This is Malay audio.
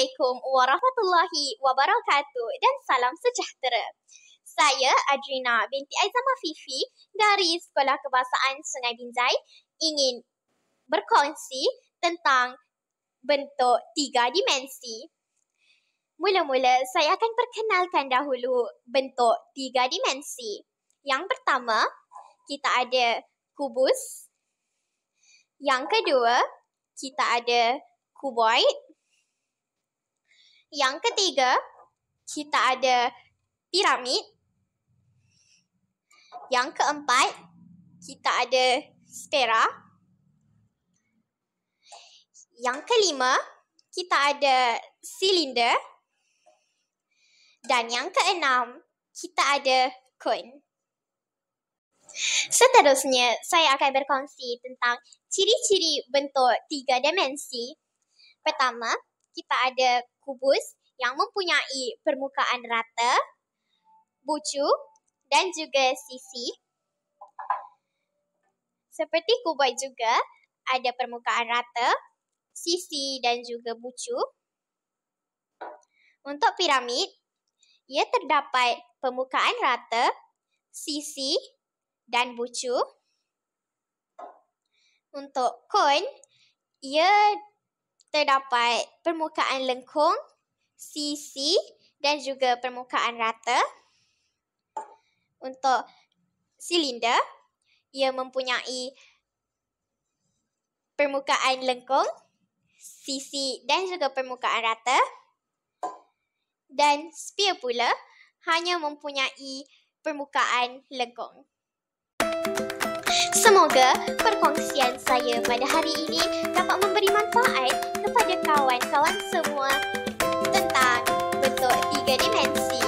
Assalamualaikum warahmatullahi wabarakatuh dan salam sejahtera. Saya Adrina binti Aizamah Fifi dari Sekolah Kebahasaan Sungai Binjai ingin berkongsi tentang bentuk 3 dimensi. Mula-mula saya akan perkenalkan dahulu bentuk 3 dimensi. Yang pertama, kita ada kubus. Yang kedua, kita ada kuboid. Yang ketiga, kita ada piramid. Yang keempat, kita ada sfera. Yang kelima, kita ada silinder. Dan yang keenam, kita ada kon. Seterusnya, saya akan berkongsi tentang ciri-ciri bentuk 3 dimensi. Pertama, kita ada kubus yang mempunyai permukaan rata, bucu dan juga sisi. Seperti kuboid juga, ada permukaan rata, sisi dan juga bucu. Untuk piramid, ia terdapat permukaan rata, sisi dan bucu. Untuk kon, ia terdapat permukaan lengkung, sisi dan juga permukaan rata. Untuk silinder, ia mempunyai permukaan lengkung, sisi dan juga permukaan rata. Dan sphere pula hanya mempunyai permukaan lengkung. Semoga perkongsian saya pada hari ini dapat memberi manfaat kepada kawan-kawan semua tentang bentuk 3 dimensi.